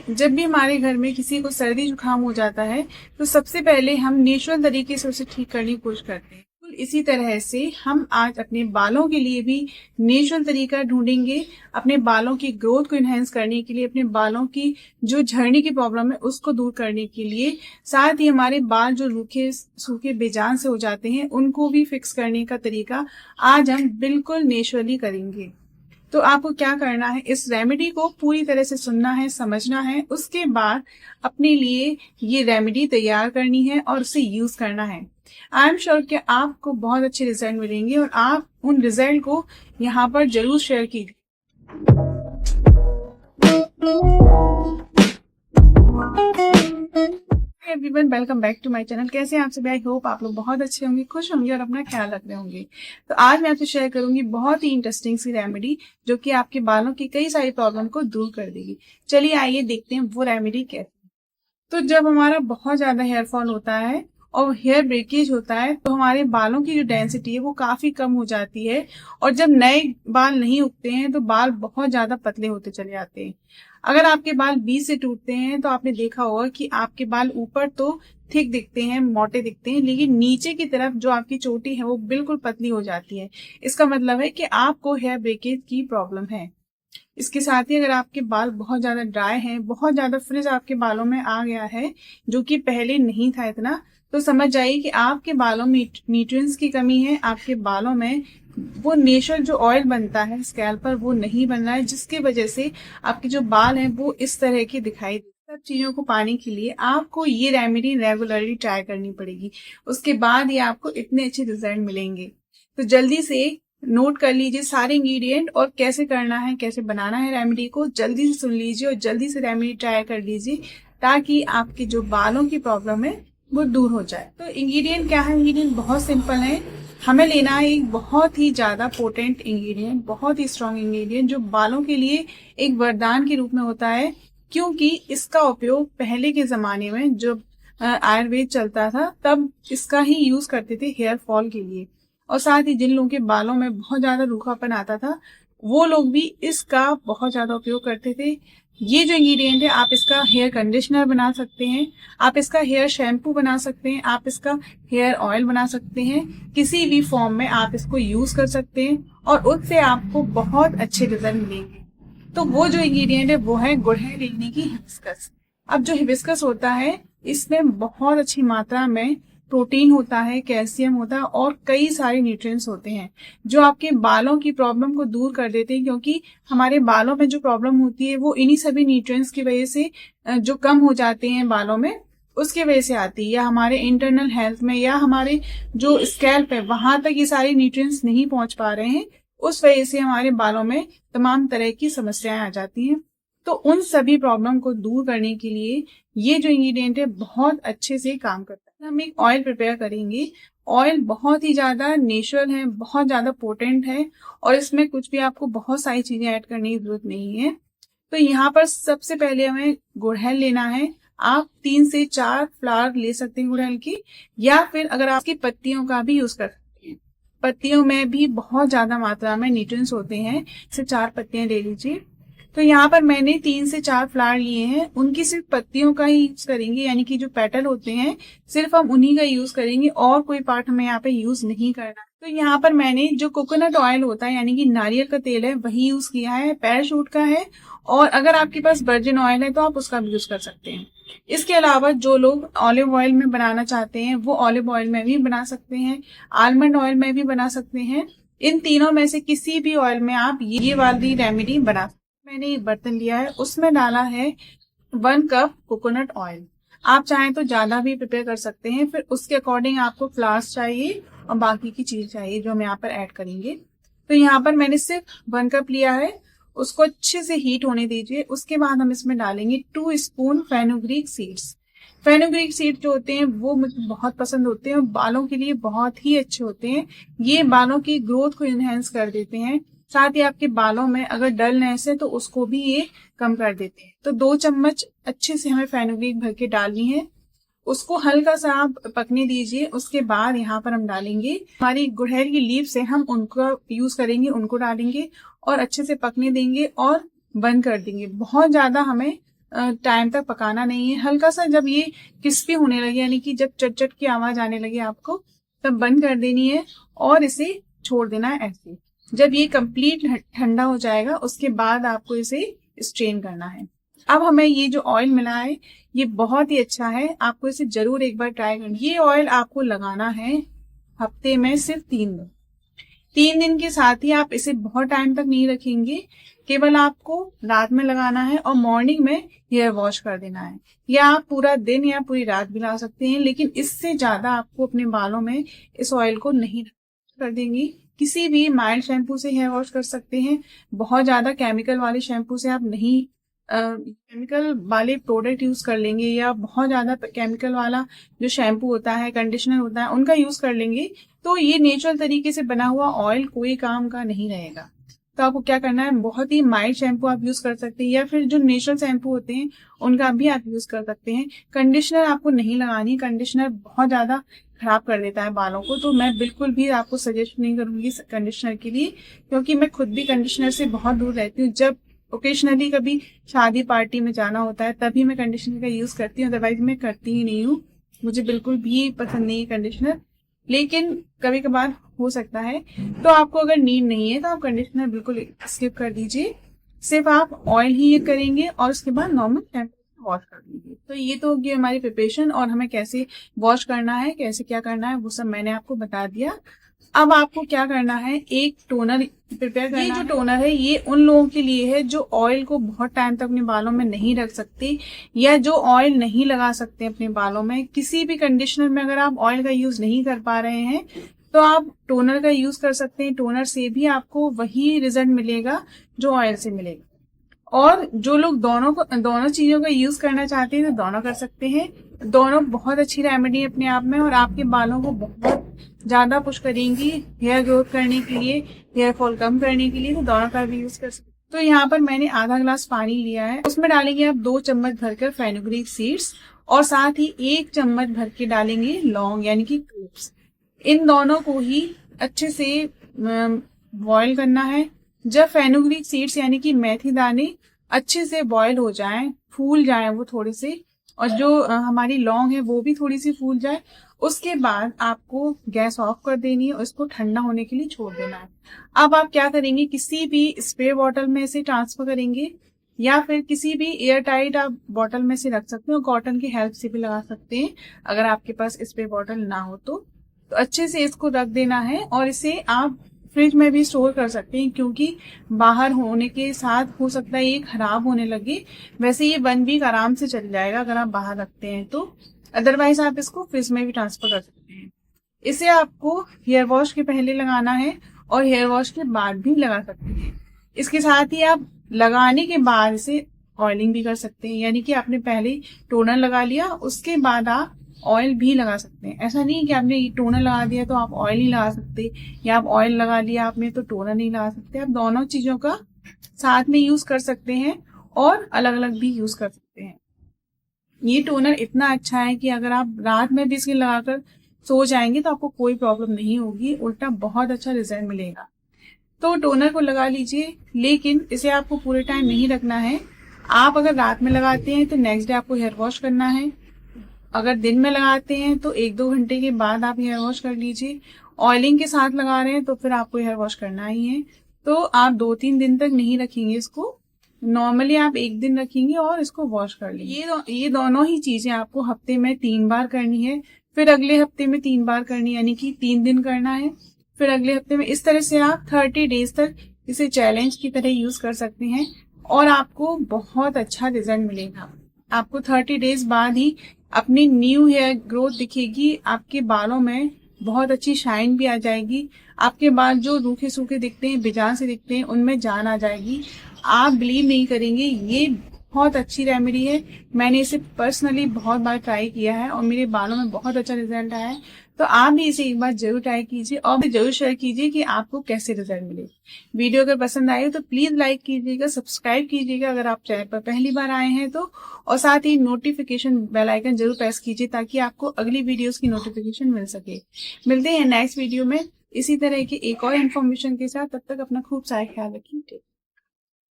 जब भी हमारे घर में किसी को सर्दी जुकाम हो जाता है तो सबसे पहले हम नेचुरल तरीके से उसे ठीक करने की कोशिश करते हैं। बिल्कुल इसी तरह से हम आज अपने बालों के लिए भी नेचुरल तरीका ढूंढेंगे। अपने बालों की ग्रोथ को इनहेंस करने के लिए, अपने बालों की जो झड़ने की प्रॉब्लम है उसको दूर करने के लिए, साथ ही हमारे बाल जो रूखे सूखे बेजान से हो जाते हैं उनको भी फिक्स करने का तरीका आज हम बिल्कुल नेचुरली करेंगे। तो आपको क्या करना है, इस रेमेडी को पूरी तरह से सुनना है, समझना है, उसके बाद अपने लिए ये रेमेडी तैयार करनी है और उसे यूज करना है। आई एम श्योर कि आपको बहुत अच्छे रिजल्ट मिलेंगे और आप उन रिजल्ट को यहाँ पर जरूर शेयर कीजिए। Everyone, welcome back to my channel. कैसे हैं आप सभी? आई होप आप लोग बहुत अच्छे होंगे, खुश होंगे और अपना ख्याल रख रहे होंगे। तो आज मैं आपसे शेयर करूंगी बहुत ही इंटरेस्टिंग सी रेमेडी जो कि आपके बालों की कई सारी प्रॉब्लम को दूर कर देगी। चलिए आइए देखते हैं वो रेमेडी कैसे। तो जब हमारा बहुत ज्यादा हेयर फॉल होता है और हेयर ब्रेकेज होता है तो हमारे बालों की जो डेंसिटी है वो काफी कम हो जाती है और जब नए बाल नहीं उगते हैं तो बाल बहुत ज्यादा पतले होते चले जाते हैं। अगर आपके बाल बीच से टूटते हैं तो आपने देखा होगा कि आपके बाल ऊपर तो थिक दिखते हैं, मोटे दिखते हैं, लेकिन नीचे की तरफ जो आपकी चोटी है वो बिल्कुल पतली हो जाती है। इसका मतलब है कि आपको हेयर ब्रेकेज की प्रॉब्लम है। इसके साथ ही अगर आपके बाल बहुत ज्यादा ड्राई हैं, बहुत ज्यादा फ्रिज आपके बालों में आ गया है जो कि पहले नहीं था इतना, तो समझ जाइए कि आपके बालों में न्यूट्रिएंट्स की कमी है। आपके बालों में वो नेचुरल जो ऑयल बनता है स्कैल्प पर वो नहीं बन रहा है, जिसकी वजह से आपके जो बाल हैं वो इस तरह के दिखाई देते। सब चीजों को पाने के लिए आपको ये रेमेडी रेगुलरली ट्राई करनी पड़ेगी, उसके बाद ही आपको इतने अच्छे रिजल्ट मिलेंगे। तो जल्दी से नोट कर लीजिए सारे इंग्रेडिएंट और कैसे करना है, कैसे बनाना है रेमेडी को जल्दी से सुन लीजिए और जल्दी से रेमेडी ट्राई कर लीजिए ताकि आपके जो बालों की प्रॉब्लम है वो दूर हो जाए। तो इंग्रेडिएंट क्या है? इंग्रेडिएंट बहुत सिंपल है। हमें लेना है एक बहुत ही ज्यादा पोटेंट इंग्रेडिएंट, बहुत ही स्ट्रॉन्ग इंग्रेडिएंट जो बालों के लिए एक वरदान के रूप में होता है, क्योंकि इसका उपयोग पहले के जमाने में जब आयुर्वेद चलता था तब इसका ही यूज करते थे हेयर फॉल के लिए। और साथ ही जिन लोगों के बालों में बहुत ज्यादा रूखापन आता था वो लोग भी इसका बहुत ज्यादा उपयोग करते थे। ये जो इंग्रेडिएंट है आप इसका हेयर कंडीशनर बना सकते हैं, आप इसका हेयर शैम्पू बना सकते हैं, आप इसका हेयर ऑयल बना सकते हैं, किसी भी फॉर्म में आप इसको यूज कर सकते हैं और उससे आपको बहुत अच्छे रिजल्ट मिलेंगे। तो वो जो इंग्रेडिएंट है वो है गुड़हल यानी कि हिबिस्कस। अब जो हिबिस्कस होता है इसमें बहुत अच्छी मात्रा में प्रोटीन होता है, कैल्शियम होता है और कई सारे न्यूट्रिएंट्स होते हैं जो आपके बालों की प्रॉब्लम को दूर कर देते हैं, क्योंकि हमारे बालों में जो प्रॉब्लम होती है वो इन्हीं सभी न्यूट्रिएंट्स की वजह से जो कम हो जाते हैं बालों में उसके वजह से आती है, या हमारे इंटरनल हेल्थ में या हमारे जो स्कैल्प है वहां तक ये सारे न्यूट्रिएंट्स नहीं पहुंच पा रहे हैं, उस वजह से हमारे बालों में तमाम तरह की समस्याएं आ जाती हैं। तो उन सभी प्रॉब्लम को दूर करने के लिए ये जो इंग्रेडिएंट है बहुत अच्छे से काम करता है। हम एक ऑयल प्रिपेयर करेंगे। ऑयल बहुत ही ज्यादा नेचुरल है, बहुत ज्यादा पोटेंट है और इसमें कुछ भी आपको बहुत सारी चीजें ऐड करने की जरूरत नहीं है। तो यहाँ पर सबसे पहले हमें गुड़हल लेना है। आप 3 से 4 फ्लावर ले सकते हैं गुड़हल की, या फिर अगर आपकी पत्तियों का भी यूज कर सकते हैं। पत्तियों में भी बहुत ज्यादा मात्रा में न्यूट्रिएंट्स होते हैं, से 4 पत्तियां ले लीजिए। तो यहाँ पर मैंने 3 से 4 फ्लावर लिए हैं, उनकी सिर्फ पत्तियों का ही यूज करेंगे, यानी कि जो पेटल होते हैं सिर्फ हम उन्हीं का यूज करेंगे और कोई पार्ट हमें यहाँ पे यूज नहीं करना। तो यहाँ पर मैंने जो कोकोनट ऑयल होता है यानी कि नारियल का तेल है वही यूज किया है, पैराशूट का है, और अगर आपके पास वर्जिन ऑयल है तो आप उसका भी यूज कर सकते हैं। इसके अलावा जो लोग ऑलिव ऑयल में बनाना चाहते हैं वो ऑलिव ऑयल में भी बना सकते हैं, आलमंड ऑयल में भी बना सकते हैं। इन तीनों में से किसी भी ऑयल में आप ये वाली रेमेडी बना सकते हैं। मैंने एक बर्तन लिया है, उसमें डाला है 1 कप कोकोनट ऑयल। आप चाहें तो ज्यादा भी प्रिपेयर कर सकते हैं, फिर उसके अकॉर्डिंग आपको फ्लावर्स चाहिए और बाकी की चीज चाहिए जो हम यहाँ पर ऐड करेंगे। तो यहाँ पर मैंने सिर्फ 1 कप लिया है, उसको अच्छे से हीट होने दीजिए। उसके बाद हम इसमें डालेंगे 2 spoon fenugreek seeds. Fenugreek seed जो होते हैं वो मुझे बहुत पसंद होते हैं और बालों के लिए बहुत ही अच्छे होते हैं। ये बालों की ग्रोथ को इनहेंस कर देते हैं, साथ ही आपके बालों में अगर डलनेस है तो उसको भी ये कम कर देते हैं। तो 2 चम्मच अच्छे से हमें फेनुग्रीक भर के डालनी है, उसको हल्का सा आप पकने दीजिए। उसके बाद यहाँ पर हम डालेंगे हमारी गुड़हल की लीव्स है, हम उनको यूज करेंगे, उनको डालेंगे और अच्छे से पकने देंगे और बंद कर देंगे। बहुत ज्यादा हमें टाइम तक पकाना नहीं है। हल्का सा जब ये क्रिस्पी होने लगे, यानी कि जब चट चट की आवाज आने लगे आपको, तब बंद कर देनी है और इसे छोड़ देना है ऐसे। जब ये कंप्लीट ठंडा हो जाएगा उसके बाद आपको इसे स्ट्रेन करना है। अब हमें ये जो ऑयल मिला है ये बहुत ही अच्छा है, आपको इसे जरूर एक बार ट्राई करना। ये ऑयल आपको लगाना है हफ्ते में सिर्फ 3 दिन। 3 दिन के साथ ही आप इसे बहुत टाइम तक नहीं रखेंगे, केवल आपको रात में लगाना है और मॉर्निंग में हेयर वॉश कर देना है। या आप पूरा दिन या पूरी रात भी लगा सकते हैं, लेकिन इससे ज्यादा आपको अपने बालों में इस ऑयल को नहीं कर देंगी। किसी भी माइल्ड शैम्पू से हेयर वॉश कर सकते हैं, बहुत ज्यादा केमिकल वाले शैम्पू से आप नहीं, केमिकल वाले प्रोडक्ट यूज कर लेंगे या बहुत ज्यादा केमिकल वाला जो शैम्पू होता है, कंडीशनर होता है, उनका यूज कर लेंगे तो ये नेचुरल तरीके से बना हुआ ऑयल कोई काम का नहीं रहेगा। तो आपको क्या करना है, बहुत ही माइल्ड शैम्पू आप यूज कर सकते हैं या फिर जो नेचुरल शैम्पू होते हैं उनका भी आप यूज कर सकते हैं। कंडीशनर आपको नहीं लगानी, कंडीशनर बहुत ज्यादा खराब कर देता है बालों को, तो मैं बिल्कुल भी आपको सजेस्ट नहीं करूंगी कंडीशनर के लिए, क्योंकि मैं खुद भी कंडीशनर से बहुत दूर रहती हूँ। जब ओकेशनली कभी शादी पार्टी में जाना होता है तभी मैं कंडीशनर का यूज करती हूँ, अदरवाइज मैं करती ही नहीं हूँ। मुझे बिल्कुल भी पसंद नहीं है कंडीशनर, लेकिन कभी कभार हो सकता है। तो आपको अगर नीड नहीं है तो आप कंडीशनर बिल्कुल स्किप कर दीजिए, सिर्फ आप ऑयल ही ये करेंगे और उसके बाद नॉर्मल शैम्पू वॉश कर दीजिए। तो ये तो होगी हमारी प्रिपरेशन, और हमें कैसे वॉश करना है, कैसे क्या करना है, वो सब मैंने आपको बता दिया। अब आपको क्या करना है, एक टोनर प्रिपेयर करना है। ये जो टोनर है ये उन लोगों के लिए है जो ऑयल को बहुत टाइम तक अपने बालों में नहीं रख सकते या जो ऑयल नहीं लगा सकते अपने बालों में। किसी भी कंडीशनर में अगर आप ऑयल का यूज नहीं कर पा रहे हैं तो आप टोनर का यूज कर सकते हैं। टोनर से भी आपको वही रिजल्ट मिलेगा जो ऑयल से मिलेगा। और जो लोग दोनों चीजों का यूज करना चाहते हैं तो दोनों कर सकते हैं। दोनों बहुत अच्छी रेमेडी है अपने आप में, और आपके बालों को बहुत ज्यादा पुश करेंगी हेयर ग्रोथ करने के लिए, हेयर फॉल कम करने के लिए, तो दोनों का भी यूज कर सकते हैं। तो यहाँ पर मैंने आधा ग्लास पानी लिया है, उसमें डालेंगे आप 2 चम्मच भरकर फेनुग्रीक सीड्स और साथ ही 1 चम्मच भर के डालेंगे लौंग यानी कि क्लोव्स। इन दोनों को ही अच्छे से बॉईल करना है। जब फेनुग्रीक सीड्स यानी कि मेथी दाने अच्छे से बॉईल हो जाएं, फूल जाएं वो थोड़े से, और जो हमारी लौंग है वो भी थोड़ी सी फूल जाए, उसके बाद आपको गैस ऑफ कर देनी है और इसको ठंडा होने के लिए छोड़ देना है। अब आप क्या करेंगे, किसी भी स्प्रे बॉटल में इसे ट्रांसफर करेंगे या फिर किसी भी एयर टाइट आप बॉटल में से रख सकते हो, कॉटन की हेल्प से भी लगा सकते हैं अगर आपके पास स्प्रे बॉटल ना हो तो अच्छे से इसको रख देना है। और इसे आप फ्रिज में भी स्टोर कर सकते हैं, क्योंकि बाहर होने के साथ हो सकता है ये खराब होने लगे। वैसे ये 1 वीक आराम से चल जाएगा अगर आप बाहर रखते हैं तो, अदरवाइज आप इसको फ्रिज में भी ट्रांसफर कर सकते हैं। इसे आपको हेयर वॉश के पहले लगाना है और हेयर वॉश के बाद भी लगा सकते हैं। इसके साथ ही आप लगाने के बाद इसे ऑयलिंग भी कर सकते हैं, यानी कि आपने पहले टोनर लगा लिया उसके बाद आप ऑयल भी लगा सकते हैं। ऐसा नहीं कि आपने टोनर लगा दिया तो आप ऑयल नहीं लगा सकते, या आप ऑयल लगा लिया आपने तो टोनर नहीं लगा सकते। आप दोनों चीजों का साथ में यूज कर सकते हैं और अलग अलग भी यूज कर सकते हैं। ये टोनर इतना अच्छा है कि अगर आप रात में भी इसके लगाकर सो जाएंगे तो आपको कोई प्रॉब्लम नहीं होगी, उल्टा बहुत अच्छा रिजल्ट मिलेगा। तो टोनर को लगा लीजिए, लेकिन इसे आपको पूरे टाइम नहीं रखना है। आप अगर रात में लगाते हैं तो नेक्स्ट डे आपको हेयर वॉश करना है। अगर दिन में लगाते हैं तो 1-2 घंटे के बाद आप हेयर वॉश कर लीजिए। ऑयलिंग के साथ लगा रहे हैं तो फिर आपको हेयर वॉश करना ही है। तो आप 2-3 दिन तक नहीं रखेंगे इसको, नॉर्मली आप 1 दिन रखेंगे और इसको वॉश कर लेंगे। ये दोनों ही चीजें आपको हफ्ते में 3 बार करनी है, फिर अगले हफ्ते में 3 बार करनी है, यानी कि 3 दिन करना है, फिर अगले हफ्ते में। इस तरह से आप 30 डेज तक इसे चैलेंज की तरह यूज कर सकते हैं और आपको बहुत अच्छा रिजल्ट मिलेगा। आपको 30 डेज बाद ही अपनी न्यू हेयर ग्रोथ दिखेगी, आपके बालों में बहुत अच्छी शाइन भी आ जाएगी, आपके बाल जो रूखे सूखे दिखते हैं, बेजान से दिखते हैं, उनमें जान आ जाएगी। आप बिलीव नहीं करेंगे, ये बहुत अच्छी रेमेडी है। मैंने इसे पर्सनली बहुत बार ट्राई किया है और मेरे बालों में बहुत अच्छा रिजल्ट आया है। तो आप भी इसे एक बार जरूर ट्राई कीजिए और जरूर शेयर कीजिए कि आपको कैसे रिजल्ट मिले। वीडियो अगर पसंद आए तो प्लीज लाइक कीजिएगा, सब्सक्राइब कीजिएगा अगर आप चैनल पर पहली बार आए हैं तो, और साथ ही नोटिफिकेशन बेल आइकन जरूर प्रेस कीजिए ताकि आपको अगली वीडियोस की नोटिफिकेशन मिल सके। मिलते हैं नेक्स्ट वीडियो में इसी तरह की एक और इन्फॉर्मेशन के साथ, तब तक अपना खूब सारा ख्याल रखिए।